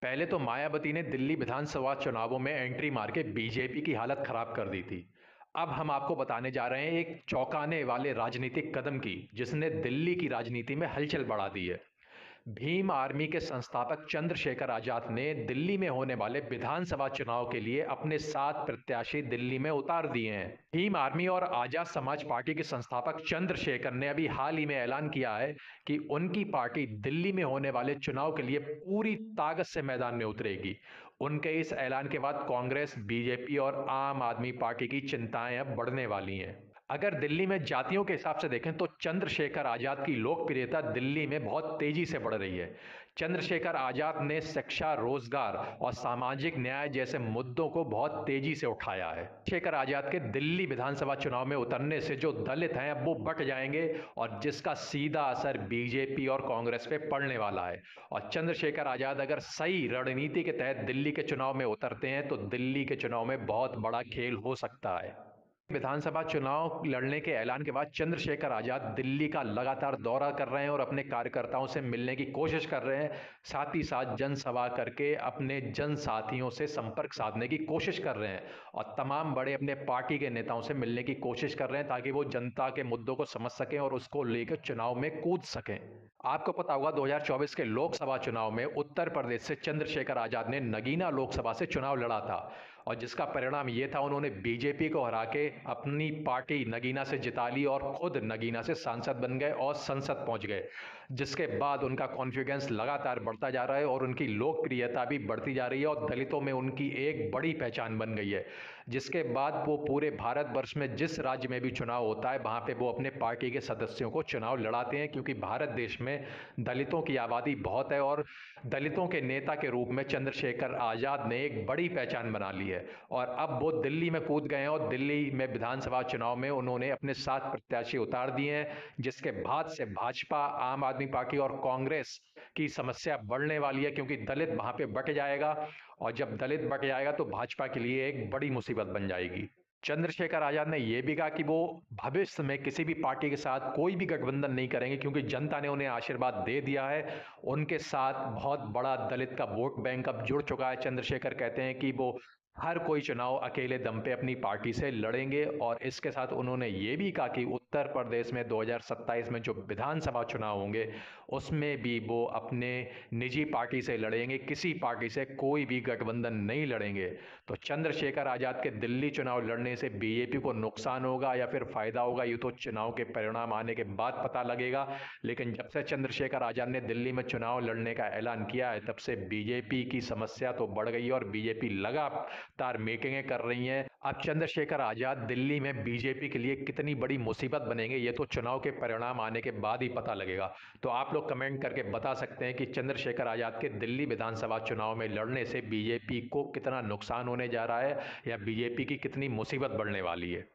पहले तो मायावती ने दिल्ली विधानसभा चुनावों में एंट्री मार के बीजेपी की हालत खराब कर दी थी। अब हम आपको बताने जा रहे हैं एक चौंकाने वाले राजनीतिक कदम की, जिसने दिल्ली की राजनीति में हलचल बढ़ा दी है। भीम आर्मी के संस्थापक चंद्रशेखर आजाद ने दिल्ली में होने वाले विधानसभा चुनाव के लिए अपने 7 प्रत्याशी दिल्ली में उतार दिए हैं। भीम आर्मी और आजाद समाज पार्टी के संस्थापक चंद्रशेखर ने अभी हाल ही में ऐलान किया है कि उनकी पार्टी दिल्ली में होने वाले चुनाव के लिए पूरी ताकत से मैदान में उतरेगी। उनके इस ऐलान के बाद कांग्रेस, बीजेपी और आम आदमी पार्टी की चिंताएं अब बढ़ने वाली हैं। अगर दिल्ली में जातियों के हिसाब से देखें तो चंद्रशेखर आजाद की लोकप्रियता दिल्ली में बहुत तेजी से बढ़ रही है। चंद्रशेखर आजाद ने शिक्षा, रोजगार और सामाजिक न्याय जैसे मुद्दों को बहुत तेजी से उठाया है। चंद्रशेखर आजाद के दिल्ली विधानसभा चुनाव में उतरने से जो दलित हैं अब वो बट जाएंगे, और जिसका सीधा असर बीजेपी और कांग्रेस पे पड़ने वाला है। और चंद्रशेखर आजाद अगर सही रणनीति के तहत दिल्ली के चुनाव में उतरते हैं तो दिल्ली के चुनाव में बहुत बड़ा खेल हो सकता है। विधानसभा चुनाव लड़ने के ऐलान के बाद चंद्रशेखर आजाद दिल्ली का लगातार दौरा कर रहे हैं और अपने कार्यकर्ताओं से मिलने की कोशिश कर रहे हैं। साथ ही साथ जनसभा करके अपने जन साथियों से संपर्क साधने की कोशिश कर रहे हैं और तमाम बड़े अपने पार्टी के नेताओं से मिलने की कोशिश कर रहे हैं, ताकि वो जनता के मुद्दों को समझ सकें और उसको लेकर चुनाव में कूद सकें। आपको पता होगा 2024 के लोकसभा चुनाव में उत्तर प्रदेश से चंद्रशेखर आजाद ने नगीना लोकसभा से चुनाव लड़ा था, और जिसका परिणाम ये था उन्होंने बीजेपी को हरा के अपनी पार्टी नगीना से जिता ली और खुद नगीना से सांसद बन गए और संसद पहुंच गए। जिसके बाद उनका कॉन्फिडेंस लगातार बढ़ता जा रहा है और उनकी लोकप्रियता भी बढ़ती जा रही है और दलितों में उनकी एक बड़ी पहचान बन गई है। जिसके बाद वो पूरे भारतवर्ष में जिस राज्य में भी चुनाव होता है वहां पे वो अपने पार्टी के सदस्यों को चुनाव लड़ाते हैं, क्योंकि भारत देश में दलितों की आबादी बहुत है और दलितों के नेता के रूप में चंद्रशेखर आजाद ने एक बड़ी पहचान बना ली है। और अब वो दिल्ली में कूद गए हैं और दिल्ली में विधानसभा चुनाव में उन्होंने अपने 7 प्रत्याशी उतार दिए हैं, जिसके बाद से भाजपा, आम आदमी पार्टी और कांग्रेस की समस्या बढ़ने वाली है, क्योंकि दलित वहां पे बट जाएगा और जब दलित बट जाएगा तो भाजपा के लिए एक बड़ी मुसीबत बन जाएगी। चंद्रशेखर आजाद ने यह भी कहा कि वो भविष्य में किसी भी पार्टी के साथ कोई भी गठबंधन नहीं करेंगे, क्योंकि जनता ने उन्हें आशीर्वाद दे दिया है। उनके साथ बहुत बड़ा दलित का वोट बैंक अब जुड़ चुका है। चंद्रशेखर कहते हैं कि वो हर कोई चुनाव अकेले दम पे अपनी पार्टी से लड़ेंगे, और इसके साथ उन्होंने ये भी कहा कि उत्तर प्रदेश में 2027 में जो विधानसभा चुनाव होंगे उसमें भी वो अपने निजी पार्टी से लड़ेंगे, किसी पार्टी से कोई भी गठबंधन नहीं लड़ेंगे। तो चंद्रशेखर आजाद के दिल्ली चुनाव लड़ने से बीजेपी को नुकसान होगा या फिर फायदा होगा, ये तो चुनाव के परिणाम आने के बाद पता लगेगा। लेकिन जब से चंद्रशेखर आजाद ने दिल्ली में चुनाव लड़ने का ऐलान किया है तब से बीजेपी की समस्या तो बढ़ गई है और बीजेपी लगातार मीटिंगें कर रही हैं। अब चंद्रशेखर आजाद दिल्ली में बीजेपी के लिए कितनी बड़ी मुसीबत बनेंगे ये तो चुनाव के परिणाम आने के बाद ही पता लगेगा। तो आप लोग कमेंट करके बता सकते हैं कि चंद्रशेखर आजाद के दिल्ली विधानसभा चुनाव में लड़ने से बीजेपी को कितना नुकसान होने जा रहा है या बीजेपी की कितनी मुसीबत बढ़ने वाली है।